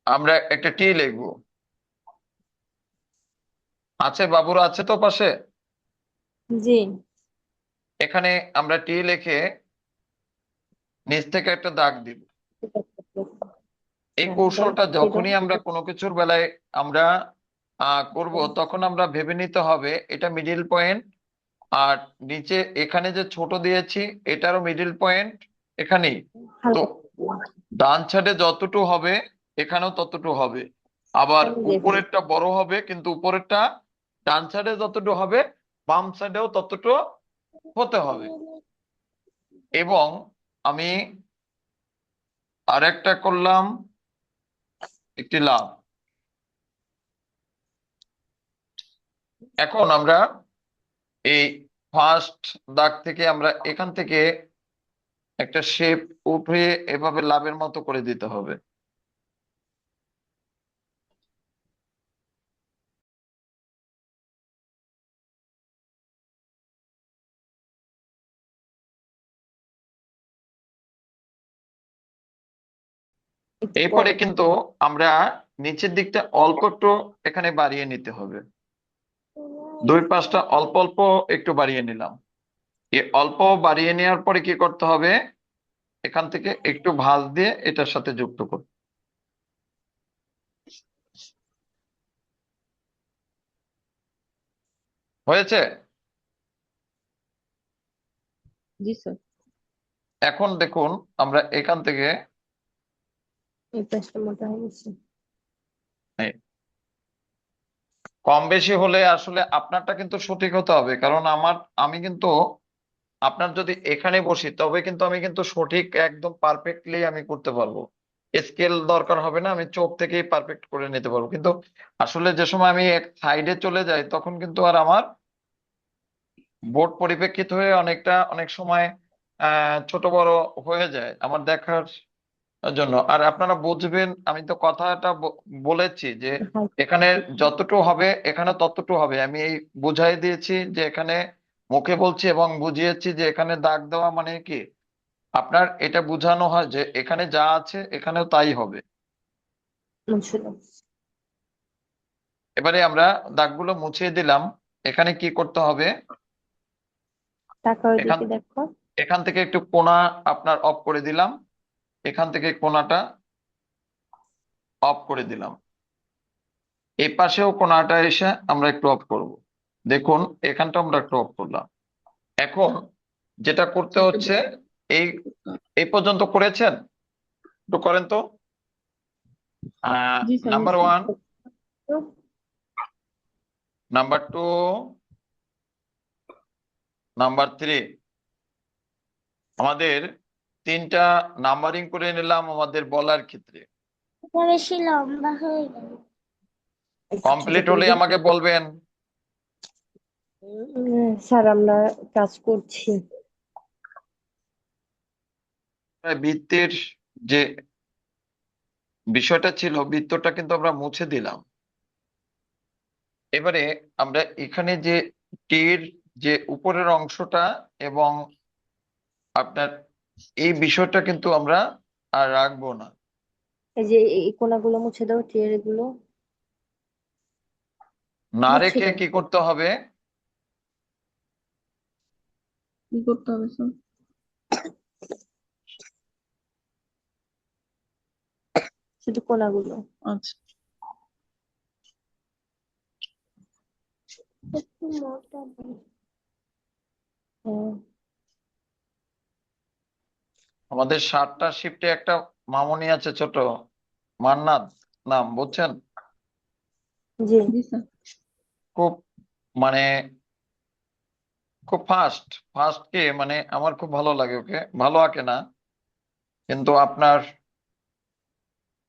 আমরা একটা টি লিখবো। আছে বাবুরা, আছে তো পাশে? জি। এখানে আমরা টি লিখে নিচ থেকে একটা দাগ দিব। এই হ্যাঁ, কৌশলটা দিলাম। যখনই আমরা কোনো কিছুর বেলায় আমরা করব, তখন আমরা ভেবে নিতে হবে এটা মিডিল পয়েন্ট, আর নিচে এখানে যে ছোট দিয়েছি এটারও মিডিল পয়েন্ট এখানেই। তো হালকা ডান সাইডে যতটুকু হবে এখানেও ততটুকু হবে, আবার পানি দিয়ে ফেলি। উপরেরটা বড় হবে, কিন্তু উপরেরটা ডান সাইডে যতটুকু হবে বাম সাইডেও ততটুকু হতে হবে। এবং আমি আরেকটা করলাম, একটি লাভ। এখন আমরা এই ফার্স্ট দাগ থেকে আমরা এখান থেকে একটা শেপ উঠিয়ে এভাবে লাভের মতো করে দিতে হবে। একটু এরপরে পরে। কিন্তু আমরা নিচের দিকটা অল্প একটু এখানে বাড়িয়ে নিতে হবে। দুই পাশটা অল্প অল্প একটু বাড়িয়ে নিলাম। এই অল্প বাড়িয়ে নেওয়ার পরে কি করতে হবে, এখান থেকে একটু ভাঁজ দিয়ে এটার সাথে যুক্ত করতে হয়েছে। জি স্যার। এখন দেখুন আমরা এখান থেকে এই পাশটা মোটা হয়ে গেছে। এই, কম বেশি হলে আসলে আপনারটা কিন্তু সঠিক হতে হবে, কারণ আমি কিন্তু আপনার যদি এখানে বসি তবে কিন্তু আমি কিন্তু সঠিক একদম পারফেক্টলি আমি করতে পারবো। স্কেল দরকার হবে না, আমি চোখ থেকেই পারফেক্ট করে নিতে পারবো। কিন্তু আসলে যে সময় আমি এক সাইডে চলে যাই তখন কিন্তু আর আমার বোর্ড পরিপ্রেক্ষিত হয়ে অনেক সময় ছোট বড় হয়ে যায় আমার দেখার জন্য। আর আপনারা বুঝবেন, আমি তো কথাটা বলেছি যে এখানে যতটুকু হবে এখানে ততটুকু হবে। আমি এই বুঝাই দিয়েছি যে এখানে মুখে বলছি এবং বুঝিয়েছি যে এখানে দাগ দেওয়া মানে কি আপনার এটা বোঝানো হয় যে এখানে যা আছে এখানেও তাই হবে। বুঝলাম। এবারে আমরা দাগগুলো মুছিয়ে দিলাম। এখানে কি করতে হবে, টাকা এখান ওইদিকে দেখো। এখান থেকে একটু কোণা আপনার অফ করে দিলাম, এখান থেকে কোণাটা অফ করে দিলাম, এই পাশেও কোণাটা এসে আমরা একটু অফ করব। দেখুন এখানটা আমরা একটু অফ করলাম। এখন যেটা করতে হচ্ছে, এই এই পর্যন্ত করেছেন, একটু করেন তো। জি sir. Number one, number two, number three, আমাদের তিনটা নাম্বারিং করে নিলাম আমাদের বলার ক্ষেত্রে। বেশি লম্বা হয়ে গেল। একটু ছোট কমপ্লিট করে হলে দিন। আমাকে বলবেন। স্যার আমরা কাজ করছি। বৃত্তের যে বিষয়টা ছিল, বৃত্তটা কিন্তু আমরা মুছে দিলাম। এবারে আমরা এখানে যে টির যে উপরের অংশটা এবং আপনার এই বিষয়টা কিন্তু আমরা আর রাখবো না। এই যে এই কোনাগুলো মুছে দাও, টিয়ার গুলো না মুছে রেখে দাও। কি করতে হবে, কি করতে হবে স্যার? শুধু কোনাগুলো। আচ্ছা। একটু মোটা দাও। হ্যাঁ। আমাদের 7টা শিফটে একটা মামনি আছে ছোট, মান্নাত নাম, বুঝছেন? জি জি স্যার। খুব মানে খুব ফাস্ট ফাস্ট কে মানে আমার খুব ভালো লাগে ওকে, ভালো আঁকে না, কিন্তু আপনার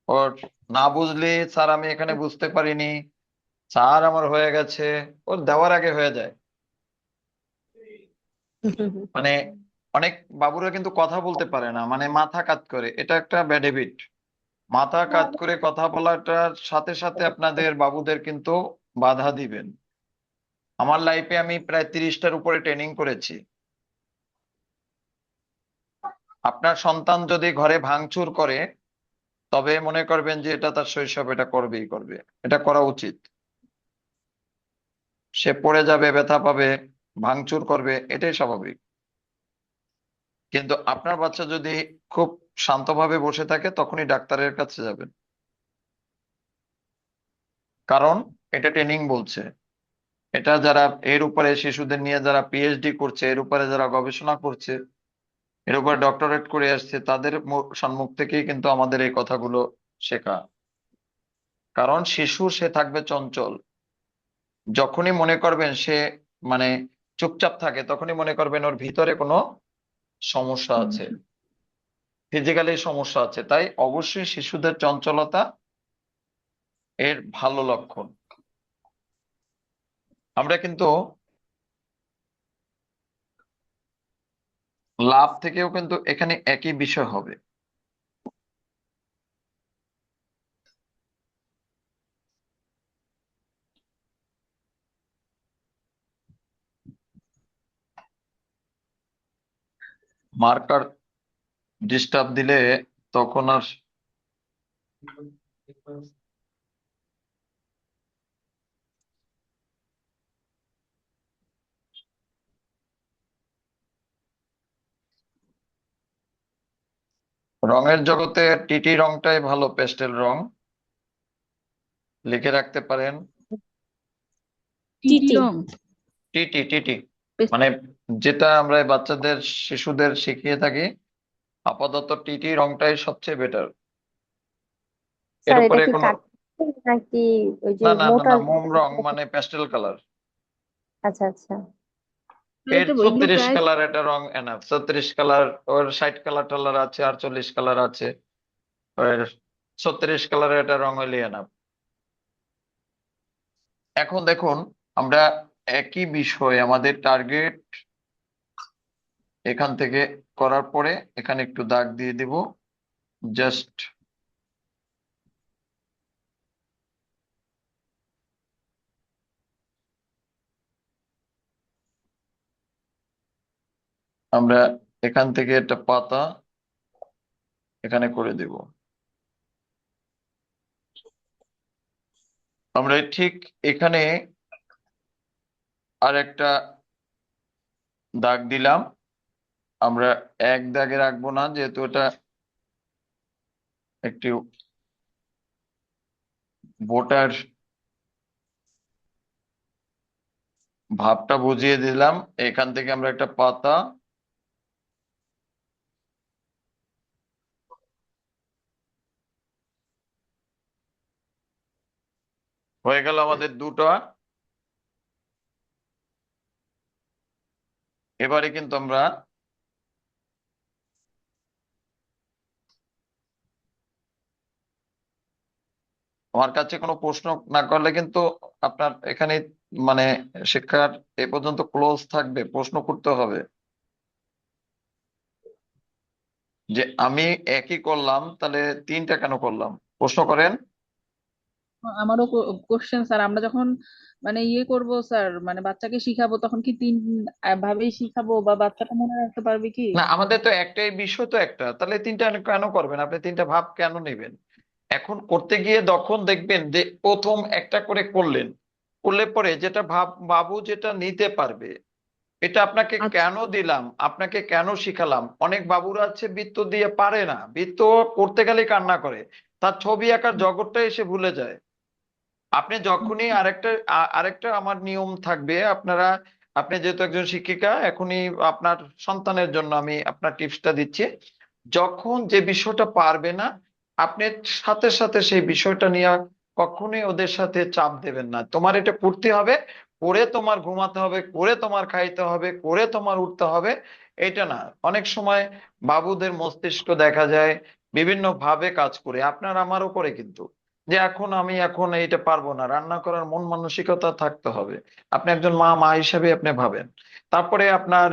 ওর না বুঝলে স্যার আমি এখানে বুঝতে পারিনি, স্যার আমার হয়ে গেছে, ওর দেওয়ার আগে হয়ে যায়। মানে অনেক বাবুরা কিন্তু কথা বলতে পারে না, মানে মাথা কাজ করে, এটা একটা ব্যাড হ্যাবিট। মাথা কাজ করে কথা বলাটার সাথে সাথে আপনাদের বাবুদের কিন্তু বাধা দিবেন। আমার লাইফে আমি প্রায় 30টার উপরে ট্রেনিং করেছি। আপনার সন্তান যদি ঘরে ভাঙচুর করে তবে মনে করবেন যে এটা তার শৈশব, এটা করবেই করবে, এটা করা উচিত। সে পড়ে যাবে, ব্যথা পাবে, ভাঙচুর করবে, এটাই স্বাভাবিক। কিন্তু আপনার বাচ্চা যদি খুব শান্তভাবে বসে থাকে তখনই ডাক্তারের কাছে যাবেন, কারণ এটা ট্রেনিং বলছে। এটা যারা এর উপরে শিশুদের নিয়ে যারা পিএইচডি করছে, এর উপরে যারা গবেষণা করছে, এর উপরে ডক্টরেট করে আসছে, তাদের সম্মুখ থেকেই কিন্তু আমাদের এই কথাগুলো শেখা। কারণ শিশু সে থাকবে চঞ্চল। যখনই মনে করবেন সে মানে চুপচাপ থাকে, তখনই মনে করবেন ওর ভিতরে কোনো সমস্যা আছে, ফিজিক্যালি সমস্যা আছে। তাই অবশ্যই শিশুদের চঞ্চলতা এর ভালো লক্ষণ। আমরা কিন্তু লাভ থেকেও কিন্তু এখানে একই বিষয় হবে। মার্কার ডিস্টার্ব দিলে তখন আর রঙের জগতে টিটি রংটাই ভালো, পেস্টেল রং লিখে রাখতে পারেন। টিটি টিটি রং। টিটি টিটি পেস- মানে যেটা আমরা এই বাচ্চাদের শিশুদের শিখিয়ে থাকি, আপাতত টিটি রংটাই সবচেয়ে বেটার। এর স্যার এটা উপরে কি কোনো, কাঠ নাকি ওই যে না না না মোটা? না, মোম রং মানে পেস্টেল কালার। আচ্ছা আচ্ছা। এর এগুলো 36 প্রায় কালার একটা রং এনাফ, 36 কালার। ওর 60 কালার টালার আছে, আর 40 কালার আছে। ওর 36 কালারের একটা রং হইলে এনাফ। এখন দেখুন, আমরা একই বিষয় আমাদের টার্গেট এখান থেকে করার পরে এখানে একটু দাগ দিয়ে দিব, জাস্ট আমরা এখান থেকে একটা পাতা এখানে করে দেব। আমরা ঠিক এখানে আর একটা দাগ দিলাম। আমরা এক দাগে রাখবো না, যেহেতু এটা একটি ভোটার ভাবটা বুঝিয়ে দিলাম। এখান থেকে আমরা একটা পাতা, হয়ে গেল আমাদের দুটো। এবারে কিন্তু আমরা আমার কাছে কোনো প্রশ্ন না করলে কিন্তু আপনার এখানে মানে শিক্ষার এ পর্যন্ত ক্লোজ থাকবে, প্রশ্ন করতে হবে যে আমি একই করলাম তাহলে তিনটা কেন করলাম, প্রশ্ন করেন। আমারও কোশ্চেন স্যার, আমরা যখন মানে ইয়ে করব স্যার, মানে বাচ্চাকে শিখাবো, তখন কি তিন ভাবেই শিখাবো, বা বাচ্চাটা মনে রাখতে পারবে কি? না, আমাদের তো একটাই বিষয়, তো একটা, তাহলে তিনটা কেন করবেন আপনি, তিনটা ভাব কেন নেবেন? এখন করতে গিয়ে তখন দেখবেন যে প্রথম একটা করে করলেন, করলে পরে যেটা ভাব বাবু যেটা নিতে পারবে, এটা আপনাকে আচ্ছা। কেন দিলাম, আপনাকে কেন শিখালাম। অনেক বাবুরা আছে বৃত্ত দিয়ে পারে না, বৃত্ত করতে গেলে কান্না করে, তার ছবি আঁকার জগৎটা এসে ভুলে যায়। আপনি যখনই আরেকটা আমার নিয়ম থাকবে, আপনারা, আপনি যেহেতু একজন শিক্ষিকা, এখনই আপনার সন্তানের জন্য আমি আপনার টিপসটা দিচ্ছি। যখন যে বিষয়টা পারবে না, আপনি সাথে সাথে সেই বিষয়টা নিয়ে কখনোই ওদের সাথে চাপ দেবেন না। তোমার এটা করতে হবে, করে তোমার ঘুমাতে হবে, করে তোমার খাইতে হবে, করে তোমার উঠতে হবে, এটা না। অনেক সময় বাবুদের মস্তিষ্ক দেখা যায় বিভিন্ন ভাবে কাজ করে, আপনার আমারও করে কিন্তু, যে এখন এইটা পারবো না, রান্না করার মন মানসিকতা থাকতে হবে। আপনি একজন মা হিসাবে আপনি ভাবেন। তারপরে আপনার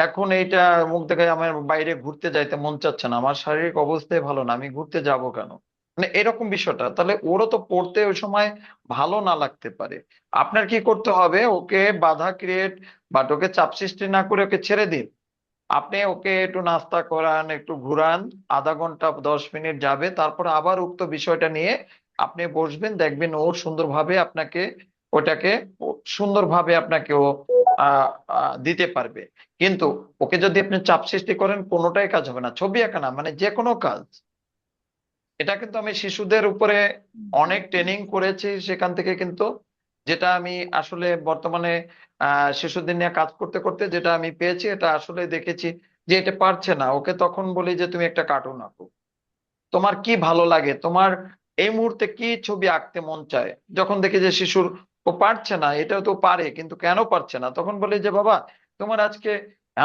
এখন এইটা মুখ দেখায় আমার বাইরে ঘুরতে যাইতে মন চাচ্ছে না, আমার শারীরিক অবস্থায় ভালো না, আমি ঘুরতে যাব কেন, মানে এরকম বিষয়টা, তাহলে ওরও তো পড়তে ওই সময় ভালো না লাগতে পারে। আপনার কি করতে হবে, ওকে বাধা ক্রিয়েট বা ওকে চাপ সৃষ্টি না করে ওকে ছেড়ে দিন। আপনি ওকে একটু নাস্তা করান, একটু ঘুরান, আধা ঘন্টা 10 মিনিট যাবে, তারপর আবার উক্ত বিষয়টা নিয়ে আপনি বসবেন, দেখবেন ও সুন্দরভাবে আপনাকে ওটাকে সুন্দরভাবে আপনাকে ও দিতে পারবে। কিন্তু ওকে যদি আপনি চাপ সৃষ্টি করেন, কোনোটাই কাজ হবে না, ছবি আঁকা না মানে যে কোনো কাজ। এটা কিন্তু আমি শিশুদের উপরে অনেক ট্রেনিং করেছি, সেখান থেকে কিন্তু যেটা আমি আসলে বর্তমানে শিশুদের নিয়ে কাজ করতে করতে যেটা আমি পেয়েছি, এটা আসলে দেখেছি যে এটা পারছে না, ওকে তখন বলি যে তুমি একটা কার্টুন আঁকো, তোমার কি ভালো লাগে, তোমার এই মুহূর্তে কি ছবি আঁকতে মন চায়। যখন দেখি যে শিশুর ও পারছে না, এটাও তো পারে কিন্তু কেন পারছে না, তখন বলি যে বাবা তোমার আজকে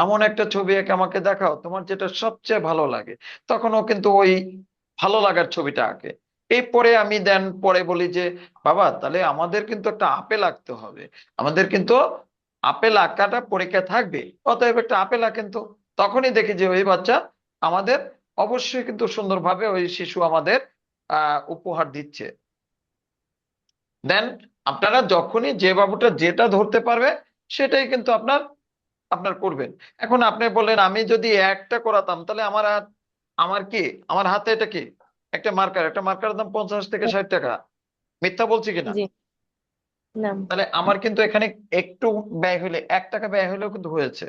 এমন একটা ছবি এঁকে আমাকে দেখাও তোমার যেটা সবচেয়ে ভালো লাগে। তখন ও কিন্তু ওই ভালো লাগার ছবিটা আঁকে। এই পরে আমি দেন পরে বলি যে বাবা তাহলে আমাদের কিন্তু একটা আপেল আঁকতে হবে, আমাদের কিন্তু আপেল আঁকাটা পরীক্ষা থাকবে, অতএব একটা আপেল আঁকেন তো। তখনই দেখি যে ওই বাচ্চা আমাদের অবশ্যই কিন্তু সুন্দরভাবে ওই শিশু আমাদের উপহার দিচ্ছে। দেন আপনারা যখনই যে বাবুটা যেটা ধরতে পারবে সেটাই কিন্তু আপনার আপনার করবেন। এখন আপনি বললেন আমি যদি একটা করাতাম তাহলে আমার কি, আমার হাতে এটা কি, একটা মার্কারের দাম 50 থেকে 60 টাকা, মিথ্যা বলছি কিনা? জি, না, তাহলে আমার কিন্তু এখানে একটু ব্যয় হলে 1 টাকা ব্যয় হলেও কিন্তু হয়েছে।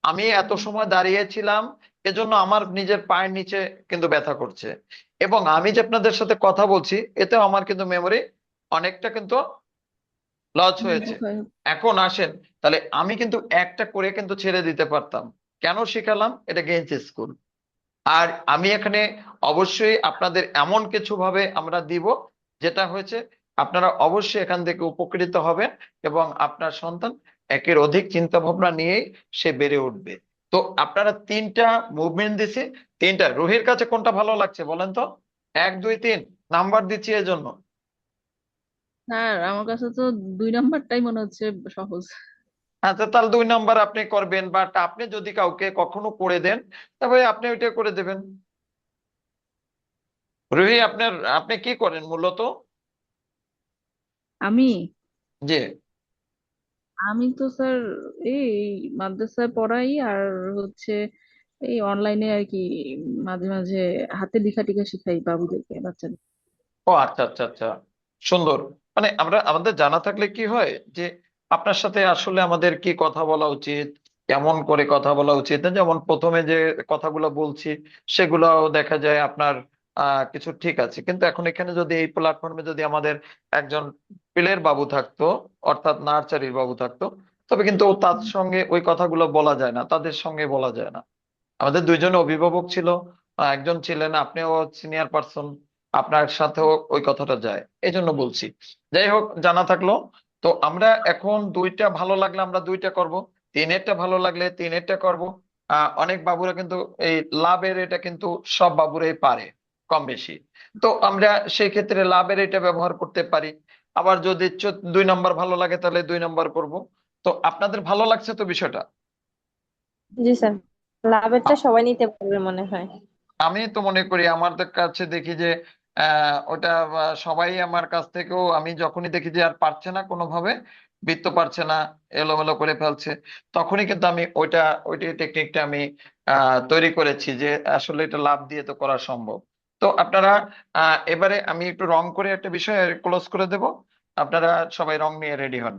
আমি এত সময় দাঁড়িয়েছিলাম, এজন্য আমার নিজের পায়ের নিচে কিন্তু ব্যথা করছে, এবং আমি যে আপনাদের সাথে কথা বলছি এতেও আমার কিন্তু মেমোরি অনেকটা কিন্তু লস হয়েছে। ক্ষয়। এখন আসেন, তাহলে আমি কিন্তু একটা করে কিন্তু ছেড়ে দিতে পারতাম। কেন শিখালাম? এটা গেঞ্জ স্কুল। আর আমি এখানে অবশ্যই আপনাদের এমন কিছু ভাবে আমরা দিব যেটা হয়েছে আপনারা অবশ্যই এখান থেকে উপকৃত হবেন, এবং আপনার সন্তান একের অধিক চিন্তা ভাবনা নিয়েই সে বেড়ে উঠবে। তো আপনারা 3টা মুভমেন্ট দিছি, 3টা রুহির কাছে কোনটা ভালো লাগছে বলেন তো? 1 2 3 নাম্বার দিচ্ছি এজন্য। স্যার আমার কাছে তো 2 নম্বরটাই মনে হচ্ছে সহজ। আচ্ছা তাহলে 2 নাম্বার আপনি করবেন, বাট আপনি যদি কাউকে কখনো করে দেন তবে আপনি ওইটা করে দেবেন। রুহি আপনি কি করেন মূলত? আমি জি। আমি তো স্যার এই মাদ্রাসায় পড়াই, আর হচ্ছে এই অনলাইনে আর কি মাঝে মাঝে হাতে লেখা টিখা শিখাই বাবুদেরকে, বাচ্চাদের। ও আচ্ছা আচ্ছা আচ্ছা, সুন্দর। মানে আমরা আমাদের জানা থাকলে কি হয় যে আপনার সাথে আসলে আমাদের কি কথা বলা উচিত, কেমন করে কথা বলা উচিত, যেমন প্রথমে যে কথাগুলো বলছি সেগুলো দেখা যায় আপনার কিছু ঠিক আছে, কিন্তু এখন এখানে যদি এই প্ল্যাটফর্মে যদি আমাদের একজন প্লের বাবু থাকতো, অর্থাৎ নার্সারির বাবু থাকতো, তবে কিন্তু তার সঙ্গে ওই কথাগুলো বলা যায় না, তাদের সঙ্গে বলা যায় না। আমাদের 2জন অভিভাবক ছিল, একজন ছিলেন আপনিও সিনিয়র পার্সন, আপনার সাথেও ওই কথাটা যায়, এই জন্য বলছি। যাই হোক, জানা থাকলো। তো আমরা এখন 2টা ভালো লাগলে আমরা 2টা করব, 3-এরটা ভালো লাগলে 3-এরটা করব। অনেক বাবুরা কিন্তু এই লাভের এটা কিন্তু সব বাবুরাই পারে কম বেশি। তো আমরা সেই ক্ষেত্রে লাভের এটা ব্যবহার করতে পারি। আবার যদি 2 নাম্বার ভালো লাগে তাহলে 2 নাম্বার করব। তো আপনাদের ভালো লাগছে তো বিষয়টা? জি স্যার, লাভেরটা সবাই নিতে পারবে মনে হয়। আমি তো মনে করি আমাদের কাছে দেখি যে ওটা সবাই আমার কাছ থেকেও, আমি যখনই দেখি যে আর পারছে না কোনোভাবে, বৃত্ত পারছে না, এলোমেলো করে ফেলছে, তখনই কিন্তু আমি ওইটা টেকনিকটা আমি তৈরি করেছি যে আসলে এটা লাভ দিয়ে তো করা সম্ভব। তো আপনারা এবারে আমি একটু রং করে একটা বিষয় ক্লোজ করে দেব, আপনারা সবাই রং নিয়ে রেডি হন।